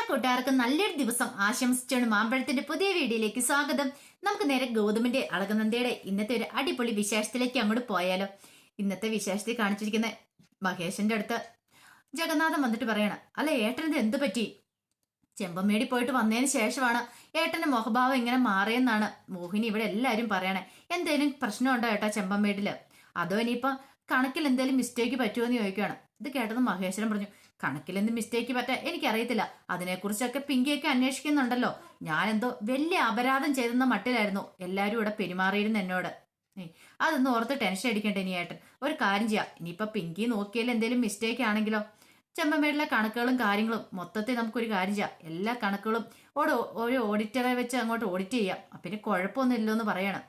കൂട്ടുകാർക്കും നല്ലൊരു ദിവസം ആശംസിച്ചാണ് മാമ്പഴത്തിന്റെ പുതിയ വീഡിയോയിലേക്ക് സ്വാഗതം. നമുക്ക് നേരെ ഗൗതമിന്റെ അളകനന്ദയുടെ ഇന്നത്തെ ഒരു അടിപൊളി വിശേഷത്തിലേക്ക് അങ്ങോട്ട് പോയാലോ. ഇന്നത്തെ വിശേഷത്തിൽ കാണിച്ചിരിക്കുന്ന മഹേഷിന്റെ അടുത്ത് ജഗന്നാഥൻ വന്നിട്ട് പറയണം, അല്ല ഏട്ടനത് എന്ത് പറ്റി? ചെമ്പമ്മേടി പോയിട്ട് വന്നതിന് ശേഷമാണ് ഏട്ടന്റെ മുഖഭാവം ഇങ്ങനെ മാറിയെന്നാണ് മോഹിനി ഇവിടെ എല്ലാരും പറയണേ. എന്തേലും പ്രശ്നമുണ്ടോ ഏട്ടാ ചെമ്പമ്മേടില്? അതോ ഇനിയിപ്പം കണക്കിൽ എന്തേലും മിസ്റ്റേക്ക് പറ്റുമോ എന്ന് ചോദിക്കുകയാണ്. ഇത് കേട്ടത് മഹേശ്വരൻ പറഞ്ഞു, കണക്കിൽ എന്ത് മിസ്റ്റേക്ക് പറ്റാ എനിക്കറിയത്തില്ല, അതിനെക്കുറിച്ചൊക്കെ പിങ്കിയൊക്കെ അന്വേഷിക്കുന്നുണ്ടല്ലോ. ഞാനെന്തോ വലിയ അപരാധം ചെയ്തെന്ന മട്ടിലായിരുന്നു എല്ലാരും ഇവിടെ പെരുമാറിയിരുന്നു എന്നോട്. അതൊന്നും ഓർത്ത് ടെൻഷൻ അടിക്കട്ടെ ഇനി ഏട്ടൻ. ഒരു കാര്യം ചെയ്യാം, ഇനിയിപ്പൊ പിങ്കി നോക്കിയാൽ എന്തെങ്കിലും മിസ്റ്റേക്ക് ആണെങ്കിലോ? ചെമ്പമേടിലെ കണക്കുകളും കാര്യങ്ങളും മൊത്തത്തിൽ നമുക്കൊരു കാര്യം ചെയ്യാം, എല്ലാ കണക്കുകളും ഒരു ഓഡിറ്ററെ വെച്ച് അങ്ങോട്ട് ഓഡിറ്റ് ചെയ്യാം, പിന്നെ കുഴപ്പമൊന്നും ഇല്ലെന്ന് പറയണം.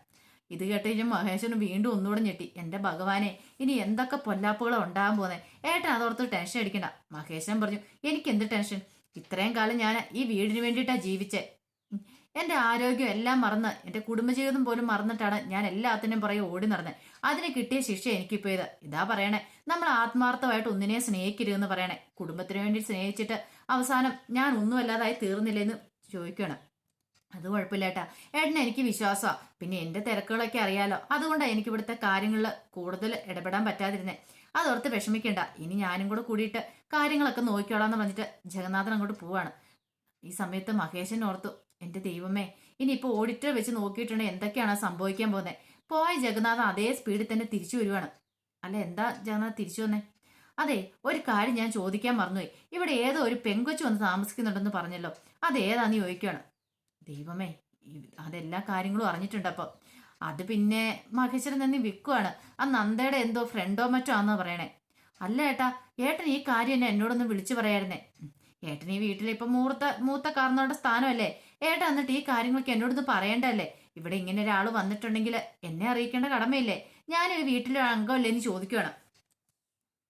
ഇത് കേട്ട് കഴിഞ്ഞാൽ മഹേശ്വരൻ വീണ്ടും ഒന്നുകൂടെ ഞെട്ടി. എന്റെ ഭഗവാനെ, ഇനി എന്തൊക്കെ പൊല്ലാപ്പുകളോ ഉണ്ടാകാൻ പോന്നെ. ഏട്ടൻ അതോർത്ത് ടെൻഷൻ അടിക്കണ്ട. മഹേശ്വരൻ പറഞ്ഞു, എനിക്ക് എന്ത് ടെൻഷൻ? ഇത്രയും കാലം ഞാൻ ഈ വീടിന് വേണ്ടിയിട്ടാ ജീവിച്ചേ. എന്റെ ആരോഗ്യം എല്ലാം മറന്ന്, എന്റെ കുടുംബജീവിതം പോലും മറന്നിട്ടാണ് ഞാൻ എല്ലാത്തിനും പുറകെ ഓടി നടന്നത്. അതിന് കിട്ടിയ ശിക്ഷ എനിക്കിപ്പോ ഇതാ പറയണേ, നമ്മൾ ആത്മാർത്ഥമായിട്ട് ഒന്നിനെ സ്നേഹിക്കരുതെന്ന് പറയണേ. കുടുംബത്തിന് വേണ്ടി സ്നേഹിച്ചിട്ട് അവസാനം ഞാൻ ഒന്നുമല്ലാതായി തീർന്നില്ലെന്ന് ചോദിക്കണം. അത് കുഴപ്പമില്ല ഏട്ടാ, ഏട്ടനെ എനിക്ക് വിശ്വാസമാണ്. പിന്നെ എന്റെ തിരക്കുകളൊക്കെ അറിയാലോ, അതുകൊണ്ടാണ് എനിക്ക് ഇവിടുത്തെ കാര്യങ്ങളിൽ കൂടുതൽ ഇടപെടാൻ പറ്റാതിരുന്നേ. അതോർത്ത് വിഷമിക്കണ്ട, ഇനി ഞാനും കൂടെ കൂടിയിട്ട് കാര്യങ്ങളൊക്കെ നോക്കിക്കോളാന്ന് പറഞ്ഞിട്ട് ജഗന്നാഥൻ അങ്ങോട്ട് പോവാണ്. ഈ സമയത്ത് മഹേശൻ ഓർത്തു, എന്റെ ദൈവമേ, ഇനിയിപ്പോ ഓഡിറ്റർ വെച്ച് നോക്കിയിട്ടുണ്ടെങ്കിൽ എന്തൊക്കെയാണ് സംഭവിക്കാൻ പോകുന്നത്. പോയ ജഗന്നാഥൻ അതേ സ്പീഡിൽ തന്നെ തിരിച്ചു വരുവാണ്. അല്ല എന്താ ജഗന്നാഥ് തിരിച്ചു വന്നേ? അതെ, ഒരു കാര്യം ഞാൻ ചോദിക്കാൻ മറന്നുപോയി. ഇവിടെ ഏതോ ഒരു പെങ്കൊച്ചു വന്ന് താമസിക്കുന്നുണ്ടെന്ന് പറഞ്ഞല്ലോ, അതേതാന്ന് ചോദിക്കുകയാണ്. ദൈവമേ, അതെല്ലാ കാര്യങ്ങളും അറിഞ്ഞിട്ടുണ്ട്. അപ്പം അത് പിന്നെ മഹേശ്വരൻ തന്നെ വിൽക്കുവാണ്. ആ നന്ദയുടെ എന്തോ ഫ്രണ്ടോ മറ്റോ ആണെന്ന് പറയണേ. അല്ല ഏട്ടാ, ഏട്ടൻ ഈ കാര്യം എന്നെ എന്നോടൊന്ന് വിളിച്ചു പറയായിരുന്നേ. ഏട്ടൻ ഈ വീട്ടിൽ ഇപ്പൊ മൂത്ത കാരണവരുടെ സ്ഥാനമല്ലേ. ഏട്ടൻ എന്നിട്ട് ഈ കാര്യങ്ങളൊക്കെ എന്നോടൊന്ന് പറയണ്ടല്ലേ? ഇവിടെ ഇങ്ങനെ ഒരാൾ വന്നിട്ടുണ്ടെങ്കിൽ എന്നെ അറിയിക്കേണ്ട കടമയില്ലേ? ഞാനൊരു വീട്ടിലെ അംഗമല്ലേ എന്ന് ചോദിക്കുകയാണ്.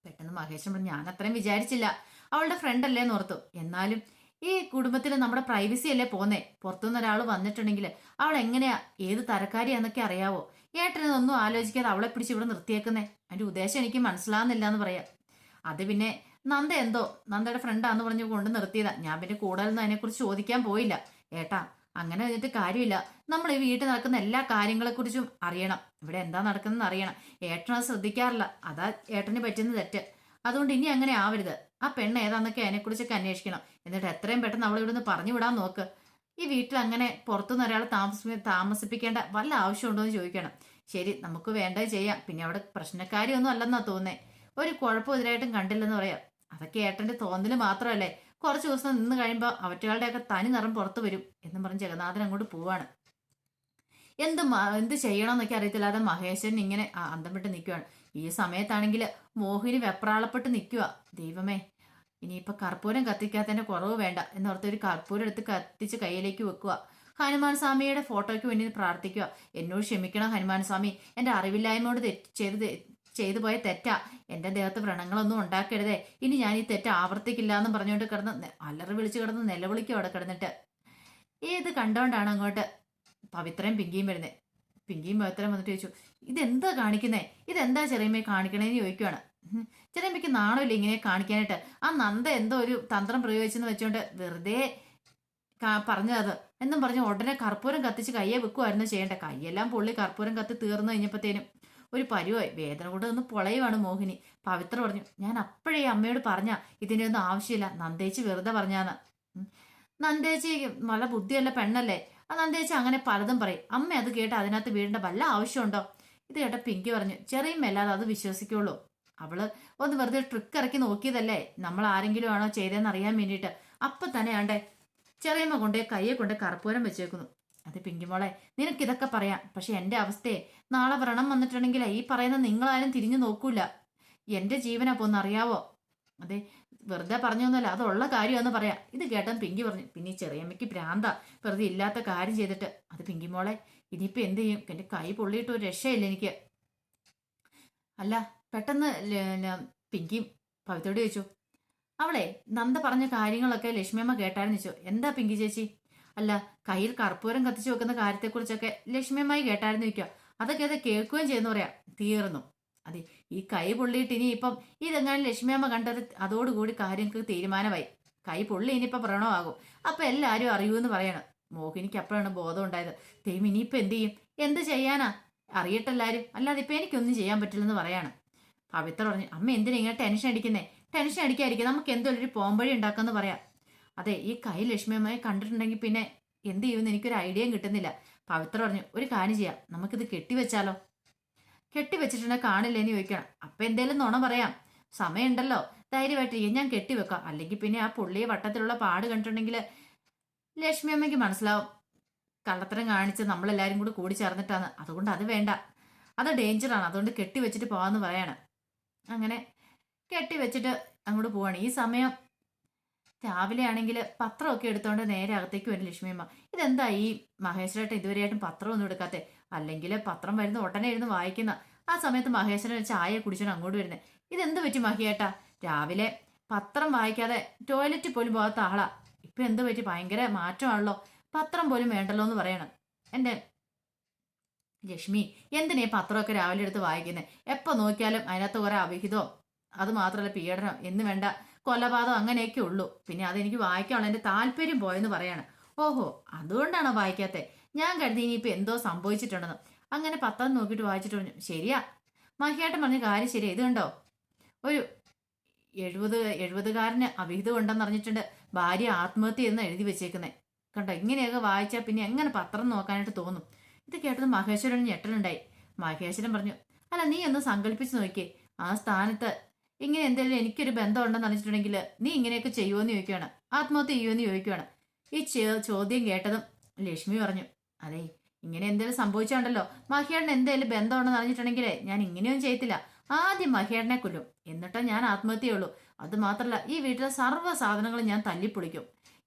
പെട്ടെന്ന് മഹേശ്വരൻ പറഞ്ഞു, ഞാൻ അത്രയും വിചാരിച്ചില്ല, അവളുടെ ഫ്രണ്ട് അല്ലേന്ന് ഓർത്തു. എന്നാലും ഈ കുടുംബത്തിൽ നമ്മുടെ പ്രൈവസി അല്ലേ പോന്നേ. പുറത്തുനിന്ന് ഒരാൾ വന്നിട്ടുണ്ടെങ്കിൽ അവൾ എങ്ങനെയാ, ഏത് തരക്കാരിയാന്നൊക്കെ അറിയാവോ? ഏട്ടനൊന്നും ആലോചിക്കാതെ അവളെ പിടിച്ച് ഇവിടെ നിർത്തിയേക്കുന്നേ. അതിന്റെ ഉദ്ദേശം എനിക്ക് മനസ്സിലാവുന്നില്ല എന്ന് പറയാം. അത് പിന്നെ നന്ദ എന്തോ നന്ദയുടെ ഫ്രണ്ടാന്ന് പറഞ്ഞു കൊണ്ട് നിർത്തിയതാ. ഞാൻ പിന്നെ കൂടുതലൊന്നും അതിനെക്കുറിച്ച് ചോദിക്കാൻ പോയില്ല. ഏട്ടാ, അങ്ങനെ കഴിഞ്ഞിട്ട് കാര്യമില്ല. നമ്മൾ ഈ വീട്ടിൽ നടക്കുന്ന എല്ലാ കാര്യങ്ങളെക്കുറിച്ചും അറിയണം. ഇവിടെ എന്താ നടക്കുന്നതെന്ന് അറിയണം. ഏട്ടനത് ശ്രദ്ധിക്കാറില്ല, അതാ ഏട്ടന് പറ്റുന്ന തെറ്റ്. അതുകൊണ്ട് ഇനി അങ്ങനെ ആവരുത്. ആ പെണ്ണ് ഏതാന്നൊക്കെ അതിനെക്കുറിച്ചൊക്കെ അന്വേഷിക്കണം. എന്നിട്ട് എത്രയും പെട്ടെന്ന് അവൾ ഇവിടുന്ന് പറഞ്ഞു വിടാൻ നോക്ക്. ഈ വീട്ടിൽ അങ്ങനെ പുറത്തുനിന്ന് ഒരാൾ താമസിപ്പിക്കേണ്ട വല്ല ആവശ്യമുണ്ടോ എന്ന് ചോദിക്കണം. ശരി, നമുക്ക് വേണ്ടത് ചെയ്യാം. പിന്നെ അവിടെ പ്രശ്നക്കാരിയൊന്നും അല്ലെന്നാ തോന്നേ. ഒരു കുഴപ്പം ഇതിനായിട്ടും കണ്ടില്ലെന്ന് പറയാം. അതൊക്കെ ഏട്ടന്റെ തോന്നല് മാത്രമല്ലേ. കുറച്ച് ദിവസം നിന്ന് കഴിയുമ്പോൾ അവറ്റകളുടെയൊക്കെ തനി നിറം പുറത്തു വരും എന്നും പറഞ്ഞ് ജഗന്നാഥൻ അങ്ങോട്ട് പോവാണ്. എന്ത് ചെയ്യണമെന്നൊക്കെ അറിയത്തില്ലാതെ മഹേശ്വരൻ ഇങ്ങനെ അന്തം വിട്ട് നിൽക്കുവാണ്. ഈ സമയത്താണെങ്കിൽ മോഹിനി വെപ്രാളപ്പെട്ട് നിൽക്കുക. ദൈവമേ, ഇനിയിപ്പൊ കർപ്പൂരം കത്തിക്കാത്തതിന്റെ കുറവ് വേണ്ട എന്നോർത്ത് ഒരു കർപ്പൂരം എടുത്ത് കത്തിച്ച് കയ്യിലേക്ക് വെക്കുക. ഹനുമാൻ സ്വാമിയുടെ ഫോട്ടോയ്ക്ക് വേണ്ടി പ്രാർത്ഥിക്കുക. എന്നോട് ക്ഷമിക്കണം ഹനുമാൻ സ്വാമി, എന്റെ അറിവില്ലായ്മയോട് ചെയ്തു പോയ തെറ്റാ. എന്റെ ദേഹത്ത് വ്രണങ്ങളൊന്നും ഉണ്ടാക്കരുതേ. ഇനി ഞാൻ ഈ തെറ്റ് ആവർത്തിക്കില്ല എന്ന് പറഞ്ഞുകൊണ്ട് കിടന്ന് അലറി വിളിച്ചു കിടന്ന് നിലവിളിക്കും അവിടെ കിടന്നിട്ട്. ഇത് കണ്ടോണ്ടാണ് അങ്ങോട്ട് പവിത്രയും പിങ്കിയും വരുന്നത്. പിങ്കിയും പവിത്രയും വന്നിട്ട് ചോദിച്ചു, ഇതെന്താ കാണിക്കുന്നേ? ഇതെന്താ ചെറിയമ്മയെ കാണിക്കണേന്ന് ചോദിക്കുവാണ്. ചെറിയമ്മയ്ക്ക് നാണമില്ല ഇങ്ങനെ കാണിക്കാനായിട്ട്. ആ നന്ദ എന്തോ ഒരു തന്ത്രം പ്രയോഗിച്ചെന്ന് വെച്ചോണ്ട് വെറുതെ പറഞ്ഞത് എന്നും പറഞ്ഞ് ഉടനെ കർപ്പൂരം കത്തിച്ച് കയ്യെ വെക്കുമായിരുന്നു ചെയ്യേണ്ട. കൈയെല്ലാം പൊള്ളി കർപ്പൂരം കത്തി തീർന്നു കഴിഞ്ഞപ്പോഴത്തേനും ഒരു പരുവായി. വേദന കൊണ്ട് ഒന്ന് പൊളയുവാണ് മോഹിനി. പവിത്ര പറഞ്ഞു, ഞാൻ അപ്പോഴേ അമ്മയോട് പറഞ്ഞ ഇതിന്റെ ഒന്നും ആവശ്യമില്ല, നന്ദേച്ചി വെറുതെ പറഞ്ഞാന്ന്. നന്ദേച്ചി നല്ല ബുദ്ധിയല്ല പെണ്ണല്ലേ. ആ നന്ദേച്ചി അങ്ങനെ പലതും പറയും. അമ്മ അത് കേട്ട് അതിനകത്ത് വീഴേണ്ട വല്ല ആവശ്യമുണ്ടോ? ഇത് കേട്ട പിങ്കി പറഞ്ഞു, ചെറിയമ്മല്ലാതെ അത് വിശ്വസിക്കുള്ളൂ. അവള് ഒന്ന് വെറുതെ ട്രിക്ക് ഇറക്കി നോക്കിയതല്ലേ, നമ്മൾ ആരെങ്കിലും ആണോ ചെയ്തതെന്ന് അറിയാൻ വേണ്ടിയിട്ട്. അപ്പൊ തന്നെ ആണ്ടേ ചെറിയമ്മ കൊണ്ടേ കയ്യെ കൊണ്ട് കർപ്പൂരം വെച്ചേക്കുന്നു. അത് പിങ്കിമോളെ, നിനക്കിതൊക്കെ പറയാം, പക്ഷെ എന്റെ അവസ്ഥയെ നാളെ വ്രണം വന്നിട്ടുണ്ടെങ്കിൽ ഈ പറയുന്ന നിങ്ങളാരും തിരിഞ്ഞു നോക്കൂല. എന്റെ ജീവനാ പോന്നറിയാവോ? അതെ, വെറുതെ പറഞ്ഞൊന്നുമല്ല, അതുള്ള കാര്യമെന്ന് പറയാം. ഇത് കേട്ടാൻ പിങ്കി പറഞ്ഞു, പിന്നെ ചെറിയമ്മയ്ക്ക് ഭ്രാന്ത, വെറുതെ ഇല്ലാത്ത കാര്യം ചെയ്തിട്ട്. അത് പിങ്കിമോളെ, ഇനിയിപ്പോ എന്ത് ചെയ്യും? എന്റെ കൈ പൊള്ളിയിട്ട് ഒരു രക്ഷയില്ല എനിക്ക്. അല്ല, പെട്ടെന്ന് പിങ്കി പവിത്രോട് ചോദിച്ചു, അവളെ നന്ദ പറഞ്ഞ കാര്യങ്ങളൊക്കെ ലക്ഷ്മിയമ്മ കേട്ടായിരുന്നു ചോദിച്ചു. എന്താ പിങ്കി ചേച്ചി? അല്ല, കയ്യിൽ കർപ്പൂരം കത്തിച്ചു വെക്കുന്ന കാര്യത്തെക്കുറിച്ചൊക്കെ ലക്ഷ്മിയമ്മായി കേട്ടായിരുന്നു ചോദിക്കുക. അതൊക്കെ അത് കേൾക്കുകയും ചെയ്യുന്ന പറയാം. തീർന്നു. അതെ, ഈ കൈ പൊള്ളിയിട്ട് ഇനി ഇപ്പം ഇതെങ്ങാനും ലക്ഷ്മിയമ്മ കണ്ടത് അതോടുകൂടി കാര്യങ്ങൾക്ക് തീരുമാനമായി. കൈ പൊള്ളി ഇനിയിപ്പോൾ വ്രണമാകും. അപ്പം എല്ലാവരും അറിയൂന്ന് പറയണം. മോഹിനിക്ക് അപ്പോഴാണ് ബോധം ഉണ്ടായത്. ദൈവം ഇനിയിപ്പോൾ എന്ത് ചെയ്യും? എന്ത് ചെയ്യാനാ? അറിയട്ടെല്ലാരും, അല്ലാതെ ഇപ്പം എനിക്കൊന്നും ചെയ്യാൻ പറ്റില്ലെന്ന് പറയാണ്. പവിത്ര പറഞ്ഞു, അമ്മ എന്തിനാ ഇങ്ങനെ ടെൻഷൻ അടിക്കുന്നേ? ടെൻഷൻ അടിക്കാതിരിക്കും, നമുക്ക് എന്തെങ്കിലും ഒരു പോംവഴി ഉണ്ടാക്കാന്ന് പറയാം. അതെ, ഈ കൈ ലക്ഷ്മിയമ്മയെ കണ്ടിട്ടുണ്ടെങ്കിൽ പിന്നെ എന്ത് ചെയ്യുമെന്ന് എനിക്കൊരു ഐഡിയയും കിട്ടുന്നില്ല. പവിത്ര പറഞ്ഞു, ഒരു കാര്യം ചെയ്യാം, നമുക്കിത് കെട്ടിവെച്ചാലോ? കെട്ടിവെച്ചിട്ടുണ്ടെങ്കിൽ കാണില്ലേന്ന് ചോദിക്കണം. അപ്പം എന്തേലും നുണ പറയാം, സമയമുണ്ടല്ലോ, ധൈര്യമായിട്ടിരിക്കും, ഞാൻ കെട്ടിവെക്കാം. അല്ലെങ്കിൽ പിന്നെ ആ പുള്ളിയെ വട്ടത്തിലുള്ള പാട് കണ്ടിട്ടുണ്ടെങ്കിൽ ലക്ഷ്മി അമ്മയ്ക്ക് മനസ്സിലാവും കള്ളത്തരം കാണിച്ച് നമ്മളെല്ലാരും കൂടി കൂടി ചേർന്നിട്ടാണ്. അതുകൊണ്ട് അത് വേണ്ട, അത് ഡേഞ്ചറാണ്, അതുകൊണ്ട് കെട്ടിവെച്ചിട്ട് പോവാന്ന് പറയാണ്. അങ്ങനെ കെട്ടിവെച്ചിട്ട് അങ്ങോട്ട് പോവാണ്. ഈ സമയം രാവിലെ ആണെങ്കിൽ പത്രമൊക്കെ എടുത്തോണ്ട് നേരെ അകത്തേക്ക് വരും ലക്ഷ്മിയമ്മ. ഇതെന്താ ഈ മഹേശ്വരേട്ടൻ ഇതുവരെയായിട്ടും പത്രമൊന്നും എടുക്കാത്തെ? അല്ലെങ്കിൽ പത്രം വരുന്ന ഉടനെ ഇരുന്ന് വായിക്കുന്ന ആ സമയത്ത് മഹേശ്വരൻ ചായ കുടിച്ചോണ്ട് അങ്ങോട്ട് വരുന്നത്. ഇതെന്ത് പറ്റി മഹിയേട്ടാ? രാവിലെ പത്രം വായിക്കാതെ ടോയ്ലറ്റിൽ പോലും പോകാത്ത ആളാ, ഇപ്പൊ എന്ത് പറ്റി? ഭയങ്കര മാറ്റമാണല്ലോ, പത്രം പോലും വേണ്ടല്ലോ എന്ന് പറയണം. എൻ്റെ ലക്ഷ്മി, എന്തിനാ പത്രമൊക്കെ രാവിലെ എടുത്ത് വായിക്കുന്നത്? എപ്പോൾ നോക്കിയാലും അതിനകത്ത് കുറെ അവിഹിതവും അത് മാത്രമല്ല പീഡനം എന്ന് വേണ്ട കൊലപാതകം അങ്ങനെയൊക്കെ ഉള്ളൂ. പിന്നെ അതെനിക്ക് വായിക്കാനുള്ള എൻ്റെ താല്പര്യം പോയെന്ന് പറയാണ്. ഓഹോ, അതുകൊണ്ടാണോ വായിക്കാത്തെ? ഞാൻ കരുതി ഇനിയിപ്പോൾ എന്തോ സംഭവിച്ചിട്ടുണ്ടെന്ന്. അങ്ങനെ പത്രം നോക്കിയിട്ട് വായിച്ചിട്ട് പറഞ്ഞു, ശരിയാ മഹിയാട്ടൻ പറഞ്ഞ കാര്യം ശരിയാ. ഇത് കണ്ടോ, ഒരു 70-കാരന് അവിഹിതം ഉണ്ടെന്ന് അറിഞ്ഞിട്ടുണ്ട്, ഭാര്യ ആത്മഹത്യ എന്ന് എഴുതി വെച്ചേക്കുന്നത്. കണ്ടോ, ഇങ്ങനെയൊക്കെ വായിച്ചാൽ പിന്നെ എങ്ങനെ പത്രം നോക്കാനായിട്ട് തോന്നും? ഇത് കേട്ടത് മഹേശ്വരന് ഞെട്ടലുണ്ടായി. മഹേശ്വരൻ പറഞ്ഞു, അല്ല നീ ഒന്ന് സങ്കല്പിച്ച് നോക്കിയേ, ആ സ്ഥാനത്ത് ഇങ്ങനെ എന്തെങ്കിലും എനിക്കൊരു ബന്ധം ഉണ്ടെന്ന് അറിഞ്ഞിട്ടുണ്ടെങ്കിൽ നീ ഇങ്ങനെയൊക്കെ ചെയ്യുമോന്ന് ചോദിക്കുകയാണ്, ആത്മഹത്യ ചെയ്യുമെന്ന് ചോദിക്കുകയാണ്. ഈ ചോദ്യം കേട്ടതും ലക്ഷ്മി പറഞ്ഞു, അതെ, ഇങ്ങനെ എന്തെങ്കിലും സംഭവിച്ചാണ്ടല്ലോ മഹിയേട്ടന് എന്തെങ്കിലും ബന്ധം ഉണ്ടെന്ന് അറിഞ്ഞിട്ടുണ്ടെങ്കിലേ ഞാൻ ഇങ്ങനെയൊന്നും ചെയ്യത്തില്ല. ആദ്യം മഹിയേട്ടനെ കൊല്ലും, എന്നിട്ടാ ഞാൻ ആത്മഹത്യയുള്ളൂ. അത് മാത്രമല്ല ഈ വീട്ടിലെ സർവ്വ സാധനങ്ങളും ഞാൻ തല്ലിപ്പൊളിക്കും,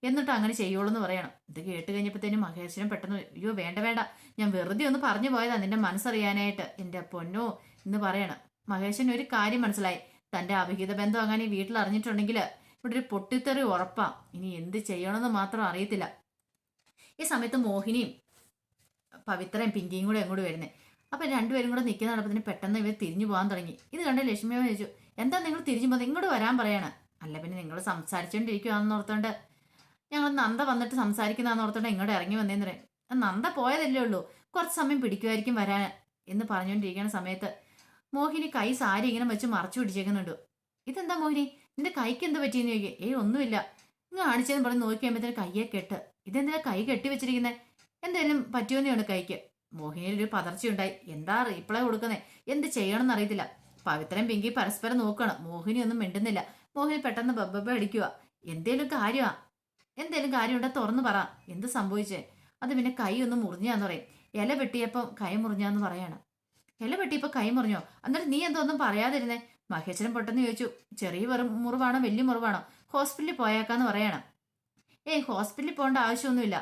എന്നിട്ട് അങ്ങനെ ചെയ്യുള്ളൂ എന്ന് പറയണം. ഇത് കേട്ട് കഴിഞ്ഞപ്പോഴത്തേനും മഹേശ്വരൻ പെട്ടെന്ന്, അയ്യോ വേണ്ട വേണ്ട, ഞാൻ വെറുതെ ഒന്ന് പറഞ്ഞു പോയതാ നിന്റെ മനസ്സറിയാനായിട്ട് എൻ്റെ പൊന്നോ എന്ന് പറയണം. മഹേശ്വരൻ ഒരു കാര്യം മനസ്സിലായി, തന്റെ അവിഹിത ബന്ധം അങ്ങനെ വീട്ടിൽ അറിഞ്ഞിട്ടുണ്ടെങ്കിൽ ഇവിടെ ഒരു പൊട്ടിത്തെറി ഉറപ്പാ. ഇനി എന്ത് ചെയ്യണമെന്ന് മാത്രം അറിയത്തില്ല. ഈ സമയത്ത് മോഹിനിയും പവിത്രയും പിങ്കിയും കൂടെ അങ്ങോട്ട് വരുന്നേ. അപ്പം രണ്ടുപേരും കൂടെ നിൽക്കുന്ന നടപ്പത്തിന് പെട്ടെന്ന് ഇവർ തിരിഞ്ഞു പോകാൻ തുടങ്ങി. ഇത് കണ്ട് ലക്ഷ്മിയമ്മ ചോദിച്ചു, എന്താ നിങ്ങൾ തിരിഞ്ഞു പോകുന്നത്? ഇങ്ങോട്ട് വരാൻ പറയാണ്. അല്ല പിന്നെ നിങ്ങൾ സംസാരിച്ചുകൊണ്ടിരിക്കുകയാണെന്ന് ഓർത്തോണ്ട്, ഞങ്ങൾ നന്ദ വന്നിട്ട് സംസാരിക്കുന്നതാന്ന് ഓർത്തോണ്ട് ഇങ്ങോട്ട് ഇറങ്ങി വന്നേന്ന് പറയും. നന്ദ പോയതല്ലേ ഉള്ളൂ, കുറച്ച് സമയം പിടിക്കുമായിരിക്കും വരാൻ എന്ന് പറഞ്ഞുകൊണ്ടിരിക്കുന്ന സമയത്ത് മോഹിനി കൈ സാരി ഇങ്ങനെ വെച്ച് മറച്ചു പിടിച്ചേക്കുന്നുണ്ട്. ഇതെന്താ മോഹിനി, നിന്റെ കൈക്ക് എന്താ പറ്റിയെന്ന് ചോദിക്കുക. ഏയ് ഒന്നുമില്ല, ഇങ്ങ് കാണിച്ചതെന്ന് പറഞ്ഞ് നോക്കി കഴിയുമ്പോഴത്തേന് കയ്യെ കെട്ട്. ഇതെന്തിനാ കൈ കെട്ടി വെച്ചിരിക്കുന്നത്? എന്തെങ്കിലും പറ്റുമെന്നാണ് കൈക്ക്. മോഹിനിയിൽ ഒരു പതർച്ചയുണ്ടായി. എന്താ റീപ്ലൈ കൊടുക്കുന്നേ, എന്ത് ചെയ്യണമെന്ന് അറിയത്തില്ല. പവിത്രയും പിങ്കി പരസ്പരം നോക്കണം. മോഹിനി ഒന്നും മിണ്ടുന്നില്ല. മോഹിനി പെട്ടെന്ന് ബബ്ബ അടിക്കുക. എന്തേലും കാര്യമാ, എന്തേലും കാര്യമുണ്ടെ തുറന്നു പറ, എന്ത് സംഭവിച്ചേ? അത് പിന്നെ കൈ ഒന്ന് മുറിഞ്ഞാന്ന് പറയും. ഇല വെട്ടിയപ്പം കൈ മുറിഞ്ഞാന്ന് പറയാണ്. ഇല വെട്ടിയപ്പോ കൈ മുറിഞ്ഞോ? എന്നിട്ട് നീ എന്തോ ഒന്നും പറയാതിരുന്നേ? മഹേശ്വരൻ പെട്ടെന്ന് ചോദിച്ചു, ചെറിയ മുറിവാണോ വലിയ മുറിവാണോ? ഹോസ്പിറ്റലിൽ പോയേക്കാന്ന് പറയണം. ഏയ് ഹോസ്പിറ്റലിൽ പോകേണ്ട ആവശ്യമൊന്നുമില്ല,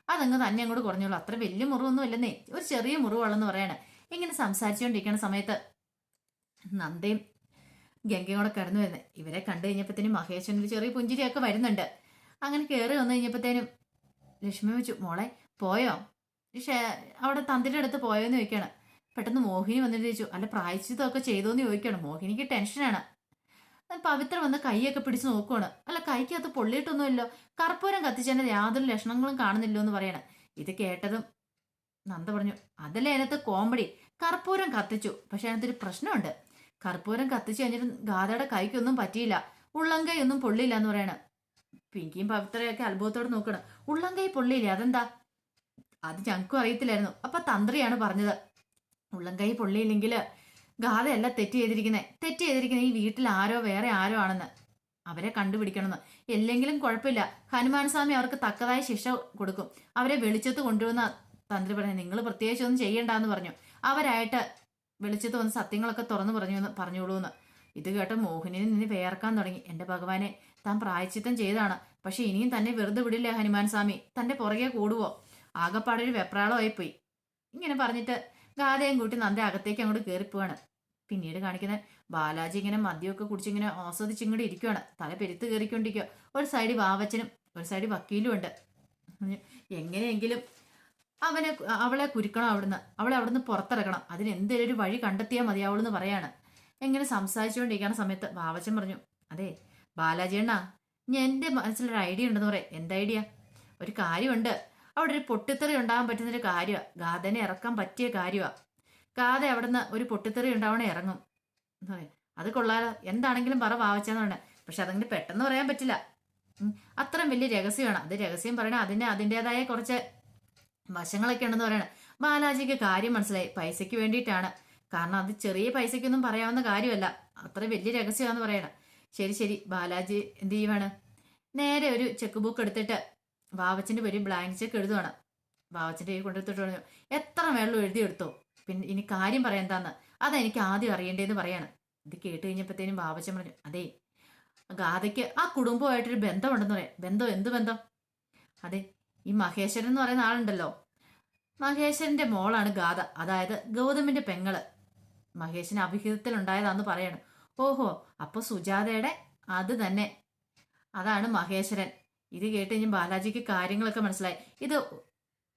അതങ്ങ് തന്നെ അങ്ങോട്ട് കുറഞ്ഞോളൂ, അത്ര വലിയ മുറിവൊന്നും ഇല്ലെന്നേ, ഒരു ചെറിയ മുറിവുള്ളെന്ന് പറയണം. ഇങ്ങനെ സംസാരിച്ചുകൊണ്ടിരിക്കുന്ന സമയത്ത് നന്ദയും ഗംഗയും കൂടെ കിടന്നു വരുന്നത്. ഇവരെ കണ്ടു കഴിഞ്ഞപ്പോഴത്തേനും മഹേശ്വരന് ചെറിയ പുഞ്ചിരിയൊക്കെ വരുന്നുണ്ട്. അങ്ങനെ കയറി വന്നു കഴിഞ്ഞപ്പോഴത്തേനും ലക്ഷ്മി വെച്ചു, മോളെ പോയോ? അവിടെ തന്ത്രിയുടെ അടുത്ത് പോയോന്ന് ചോദിക്കുകയാണ്. പെട്ടെന്ന് മോഹിനി വന്നിട്ട് ചോദിച്ചു, അല്ല പ്രായശ്ചിത്തമൊക്കെ ചെയ്തോന്ന് ചോദിക്കുകയാണ്. മോഹിനിക്ക് ടെൻഷനാണ്. പവിത്ര വന്ന് കൈയൊക്കെ പിടിച്ച് നോക്കുവാണ്. അല്ല കൈക്കകത്ത് പൊള്ളിയിട്ടൊന്നുമില്ലോ, കർപ്പൂരം കത്തിച്ചതിന്റെ യാതൊരു ലക്ഷണങ്ങളും കാണുന്നില്ലോ എന്ന് പറയണം. ഇത് കേട്ടതും നന്ദ പറഞ്ഞു, അതല്ലേ അതിനകത്ത് കോമഡി, കർപ്പൂരം കത്തിച്ചു, പക്ഷെ അതിനകത്തൊരു പ്രശ്നമുണ്ട്. കർപ്പൂരം കത്തിച്ചു കഴിഞ്ഞിട്ട് ഗാഥയുടെ കൈക്കൊന്നും പറ്റിയില്ല, ഉള്ളംകൈ ഒന്നും പൊള്ളിയില്ല എന്ന് പറയണം. പിങ്കിയും പവിത്രയൊക്കെ അത്ഭുതത്തോടെ നോക്കണം. ഉള്ളംകൈ പൊള്ളിയില്ല, അതെന്താ? അത് ഞങ്ങൾക്കും അറിയത്തില്ലായിരുന്നു. അപ്പൊ തന്ത്രിയാണ് പറഞ്ഞത്, ഉള്ളംകൈ പൊള്ളിയില്ലെങ്കിൽ ഗാഥയല്ല തെറ്റ് ചെയ്തിരിക്കുന്നത് ഈ വീട്ടിൽ ആരോ വേറെ ആരോ ആണെന്ന്, അവരെ കണ്ടുപിടിക്കണമെന്ന്. എല്ലെങ്കിലും കുഴപ്പമില്ല, ഹനുമാൻ സ്വാമി അവർക്ക് തക്കതായ ശിക്ഷ കൊടുക്കും. അവരെ വെളിച്ചത്ത് കൊണ്ടുവന്ന തന്ത്രി പറഞ്ഞു, നിങ്ങൾ പ്രത്യേകിച്ച് ഒന്നും ചെയ്യണ്ടെന്ന് പറഞ്ഞു. അവരായിട്ട് വെളിച്ചത്ത് വന്ന് സത്യങ്ങളൊക്കെ തുറന്നു പറഞ്ഞോളൂ എന്ന്. ഇത് കേട്ട മോഹിനിനെ നിന്ന് വേർക്കാൻ തുടങ്ങി. എന്റെ ഭഗവാനെ, താൻ പ്രായച്ചിത്തം ചെയ്താണ്, പക്ഷെ ഇനിയും തന്നെ വെറുതെ വിടില്ല ഹനുമാൻ സ്വാമി, തന്റെ പുറകെ കൂടുവോ? ആകെപ്പാടൊരു വെപ്രാളമായിപ്പോയി. ഇങ്ങനെ പറഞ്ഞിട്ട് ഗാഥയും കൂട്ടി നന്ദ അകത്തേക്ക് അങ്ങോട്ട് കയറിപ്പോവാണ്. പിന്നീട് കാണിക്കുന്ന ബാലാജി ഇങ്ങനെ മദ്യമൊക്കെ കുടിച്ചിങ്ങനെ ആസ്വദിച്ചിങ്ങോട്ട് ഇരിക്കുവാണ്. തല പെരുത്ത് കയറിക്കൊണ്ടിരിക്കുക. ഒരു സൈഡ് വാവച്ചനും ഒരു സൈഡ് വക്കീലും ഉണ്ട്. എങ്ങനെയെങ്കിലും അവളെ കുരുക്കണം, അവളെ അവിടുന്ന് പുറത്തിറക്കണം, അതിന് എന്തെങ്കിലും ഒരു വഴി കണ്ടെത്തിയാൽ മതിയാവുള്ളൂ പറയാണ്. എങ്ങനെ സംസാരിച്ചുകൊണ്ടിരിക്കുന്ന സമയത്ത് വാവച്ചൻ പറഞ്ഞു, അതെ ബാലാജി അണ്ണാ, എൻ്റെ മനസ്സിലൊരു ഐഡിയ ഉണ്ടെന്ന് പറയാം. എന്ത് ഐഡിയ? ഒരു കാര്യമുണ്ട്. അവിടെ ഒരു പൊട്ടിത്തെറി ഉണ്ടാകാൻ പറ്റുന്നൊരു കാര്യമാണ്. ഗാഥനെ ഇറക്കാൻ പറ്റിയ കാര്യമാണ്. ഗാഥ അവിടുന്ന് ഒരു പൊട്ടിത്തെറി ഉണ്ടാവണേ ഇറങ്ങും എന്ന് പറയാം. അത് കൊള്ളാലോ. എന്താണെങ്കിലും പറ വാവച്ചാന്ന് പറഞ്ഞത്. പക്ഷെ അതങ്ങനെ പെട്ടെന്ന് പറയാൻ പറ്റില്ല. അത്രയും വലിയ രഹസ്യമാണ്. അത് രഹസ്യം പറയണ അതിൻ്റെതായ കുറച്ച് വശങ്ങളൊക്കെ ഉണ്ടെന്ന് പറയണം. ബാലാജിക്ക് കാര്യം മനസ്സിലായി. പൈസയ്ക്ക് വേണ്ടിയിട്ടാണ്. കാരണം അത് ചെറിയ പൈസയ്ക്കൊന്നും പറയാവുന്ന കാര്യമല്ല. അത്ര വലിയ രഹസ്യമാണെന്ന് പറയണം. ശരി ശരി. ബാലാജി എന്ത് ചെയ്യുവാണ്? നേരെ ഒരു ചെക്ക് ബുക്ക് എടുത്തിട്ട് വാവച്ചിന്റെ പേര് ബ്ലാങ്ക് ചെക്ക് എഴുതുവാണ്. വാവച്ചിന്റെ കയ്യിൽ കൊണ്ടെടുത്തിട്ട് പറഞ്ഞു, എത്ര വേണം എഴുതിയെടുത്തോ, പിന്നെ ഇനി കാര്യം പറയാൻ എന്താന്ന് അതെനിക്ക് ആദ്യം അറിയേണ്ടതെന്ന് പറയാണ്. ഇത് കേട്ട് കഴിഞ്ഞപ്പോഴത്തേനും വാവച്ചൻ പറഞ്ഞു, അതെ ഗാഥയ്ക്ക് ആ കുടുംബമായിട്ടൊരു ബന്ധമുണ്ടെന്ന് പറയാം. ബന്ധം? എന്ത് ബന്ധം? അതെ, ഈ മഹേശ്വരൻ എന്ന് പറയുന്ന ആളുണ്ടല്ലോ, മഹേശ്വരന്റെ മോളാണ് ഗാഥ. അതായത് ഗൗതമിന്റെ പെങ്ങള്. മഹേഷിന് അഭിഹിതത്തിൽ ഉണ്ടായതാന്ന് പറയാണ്. ഓഹോ, അപ്പൊ സുജാതയുടെ അത് തന്നെ, അതാണ് മഹേശ്വരൻ. ഇത് കേട്ട് കഴിഞ്ഞ് ബാലാജിക്ക് കാര്യങ്ങളൊക്കെ മനസ്സിലായി. ഇത്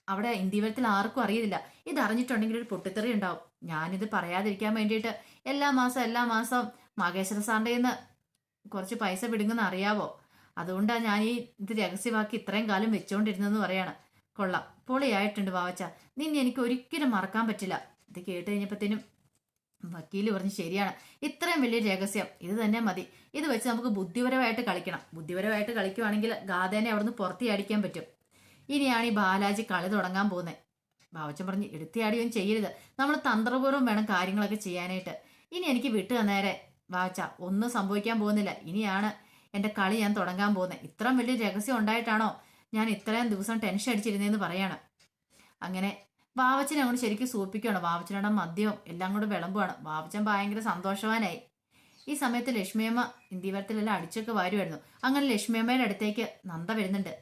അവിടെ ഇന്ത്യവരത്തിൽ ആർക്കും അറിയില്ല. ഇത് അറിഞ്ഞിട്ടുണ്ടെങ്കിൽ ഒരു പൊട്ടിത്തെറി ഉണ്ടാവും. ഞാനിത് പറയാതിരിക്കാൻ വേണ്ടിയിട്ട് എല്ലാ മാസവും മഹേശ്വര സാറിൻ്റെ നിന്ന് കുറച്ച് പൈസ പിടുങ്ങുന്ന അറിയാവോ? അതുകൊണ്ടാണ് ഞാൻ ഈ ഇത് രഹസ്യമാക്കി ഇത്രയും കാലം വെച്ചുകൊണ്ടിരുന്നെന്ന് പറയാണ്. കൊള്ളാം, പൊളിയായിട്ടുണ്ട് വാവച്ച. നിന്നെ എനിക്ക് ഒരിക്കലും മറക്കാൻ പറ്റില്ല. ഇത് കേട്ട് കഴിഞ്ഞപ്പോഴത്തേനും വക്കീല് പറഞ്ഞു, ശരിയാണ്, ഇത്രയും വലിയ രഹസ്യം ഇത് തന്നെ മതി. ഇത് വെച്ച് നമുക്ക് ബുദ്ധിപരമായിട്ട് കളിക്കണം. ബുദ്ധിപരമായിട്ട് കളിക്കുവാണെങ്കിൽ ഗാഥേനെ അവിടുന്ന് പുറത്തിയടിക്കാൻ പറ്റും. ഇനിയാണ് ഈ ബാലാജി കളി തുടങ്ങാൻ പോകുന്നത്. ബാവച്ചൻ പറഞ്ഞ്, എടുത്തിയാടിയൊന്നും ചെയ്യരുത്. നമ്മൾ തന്ത്രപൂർവ്വം വേണം കാര്യങ്ങളൊക്കെ ചെയ്യാനായിട്ട്. ഇനി എനിക്ക് വിട്ടു തന്നേരെ ബാവച്ച, ഒന്നും സംഭവിക്കാൻ പോകുന്നില്ല. ഇനിയാണ് എൻ്റെ കളി ഞാൻ തുടങ്ങാൻ പോകുന്നത്. ഇത്രയും വലിയ രഹസ്യം ഉണ്ടായിട്ടാണോ ഞാൻ ഇത്രയും ദിവസം ടെൻഷൻ അടിച്ചിരുന്നതെന്ന് പറയാണ്. അങ്ങനെ വാവച്ചനെ അങ്ങോട്ട് ശരിക്കും സൂപ്പിക്കുകയാണ്. വാവച്ചനോടെ മദ്യവും എല്ലാം കൂടെ വിളമ്പുവാണ്. വാവച്ചൻ ഭയങ്കര സന്തോഷവാനായി. ഈ സമയത്ത് ലക്ഷ്മിയമ്മ ഇന്ത്യവരത്തിലെല്ലാം അടിച്ചൊക്കെ വരുമായിരുന്നു. അങ്ങനെ ലക്ഷ്മിയമ്മയുടെ അടുത്തേക്ക് നന്ദ വരുന്നുണ്ട്.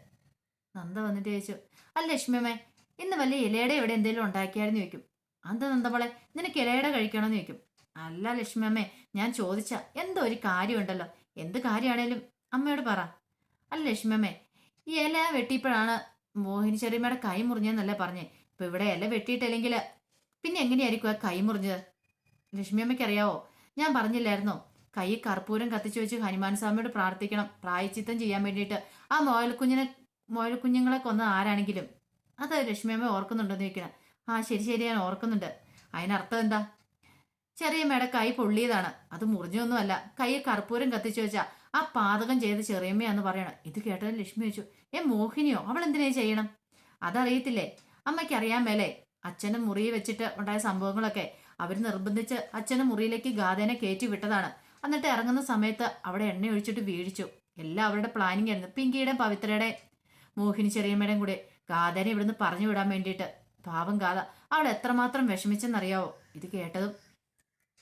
നന്ദ വന്നിട്ട് ചോദിച്ചു, അല്ല ലക്ഷ്മിയമ്മേ, ഇന്ന് വല്ല ഇലയുടെ ഇവിടെ എന്തെങ്കിലും ഉണ്ടാക്കിയായിരുന്നു ചോദിക്കും. എന്താ നന്ദമോളെ, നിനക്ക് ഇലയുടെ കഴിക്കണമെന്ന് ചോദിക്കും. അല്ല ലക്ഷ്മിയമ്മേ, ഞാൻ ചോദിച്ച എന്തോ ഒരു കാര്യമുണ്ടല്ലോ. എന്ത് കാര്യമാണേലും അമ്മയോട് പറ. അല്ല ലക്ഷ്മിയമ്മേ, ഈ ഇല വെട്ടിയപ്പോഴാണ് മോഹിനി ചെറിയമ്മയുടെ കൈ മുറിഞ്ഞെന്നല്ലേ പറഞ്ഞേ. ഇപ്പൊ ഇവിടെ ഇല വെട്ടിയിട്ടില്ലെങ്കിൽ പിന്നെ എങ്ങനെയായിരിക്കും ആ കൈ മുറിഞ്ഞത്? ലക്ഷ്മിയമ്മയ്ക്ക് അറിയാവോ, ഞാൻ പറഞ്ഞില്ലായിരുന്നോ കൈ കർപ്പൂരം കത്തിച്ചു വെച്ച് ഹനുമാൻ സ്വാമിയോട് പ്രാർത്ഥിക്കണം പ്രായച്ചിത്തം ചെയ്യാൻ വേണ്ടിയിട്ട്. ആ മോയൽക്കുഞ്ഞുങ്ങളെ കൊന്ന ആരാണെങ്കിലും അത് ലക്ഷ്മിയമ്മ ഓർക്കുന്നുണ്ടെന്ന് ചോദിക്കണം. ആ ശരി ശരി, ഞാൻ ഓർക്കുന്നുണ്ട്. അതിനർത്ഥം എന്താ? ചെറിയമ്മയുടെ കൈ പൊള്ളിയതാണ്, അത് മുറിഞ്ഞൊന്നുമല്ല. കൈ കർപ്പൂരം കത്തിച്ചു വെച്ചാ ആ പാതകം ചെയ്ത് ചെറിയമ്മയാന്ന് പറയണം. ഇത് കേട്ടത് ലക്ഷ്മി ചോദിച്ചു, മോഹിനിയോ, അവൾ എന്തിനാ ചെയ്യണം? അതറിയത്തില്ലേ? അമ്മയ്ക്ക് അറിയാൻ മേലേ അച്ഛനും മുറിയിൽ വെച്ചിട്ട് ഉണ്ടായ സംഭവങ്ങളൊക്കെ. അവർ നിർബന്ധിച്ച് അച്ഛനും മുറിയിലേക്ക് ഗാഥേനെ കയറ്റി വിട്ടതാണ്. എന്നിട്ട് ഇറങ്ങുന്ന സമയത്ത് അവിടെ എണ്ണ ഒഴിച്ചിട്ട് വീഴിച്ചു. എല്ലാം അവരുടെ പ്ലാനിങ് ആയിരുന്നു. പിങ്കിയുടെ പവിത്രയുടെ മോഹിനി ചെറിയമ്മയുടെയും കൂടെ ഗാഥേനെ ഇവിടുന്ന് പറഞ്ഞു വിടാൻ വേണ്ടിയിട്ട്. പാവം ഗാഥ, അവൾ എത്രമാത്രം വിഷമിച്ചെന്നറിയാവോ? ഇത് കേട്ടതും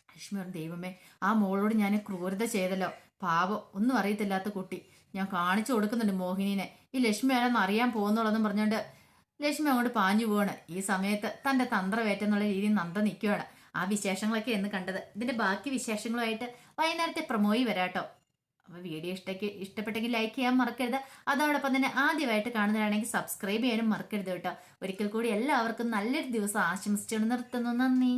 ലക്ഷ്മി പറഞ്ഞു, ദൈവമേ, ആ മോളോട് ഞാൻ ക്രൂരത ചെയ്തല്ലോ. പാവം, ഒന്നും അറിയത്തില്ലാത്ത കുട്ടി. ഞാൻ കാണിച്ചു കൊടുക്കുന്നുണ്ട് മോഹിനിനെ. ഈ ലക്ഷ്മി ആരെന്ന് അറിയാൻ പോകുന്നുള്ളതെന്ന് പറഞ്ഞുകൊണ്ട് ലക്ഷ്മി അങ്ങോട്ട് പാഞ്ഞു പോവാണ്. ഈ സമയത്ത് തന്റെ തന്ത്രവേറ്റെന്നുള്ള രീതിയിൽ നന്ദ നിൽക്കുകയാണ്. ആ വിശേഷങ്ങളൊക്കെ എന്ന് കണ്ടത്. ഇതിന്റെ ബാക്കി വിശേഷങ്ങളുമായിട്ട് വൈകുന്നേരത്തെ പ്രൊമോയി വരാട്ടോ. അപ്പൊ വീഡിയോ ഇഷ്ടപ്പെട്ടെങ്കിൽ ലൈക്ക് ചെയ്യാൻ മറക്കരുത്. അതോടൊപ്പം തന്നെ ആദ്യമായിട്ട് കാണുന്നതാണെങ്കിൽ സബ്സ്ക്രൈബ് ചെയ്യാനും മറക്കരുത് കേട്ടോ. ഒരിക്കൽ കൂടി എല്ലാവർക്കും നല്ലൊരു ദിവസം ആശംസിച്ചുകൊണ്ട് നിർത്തുന്നു. നന്ദി.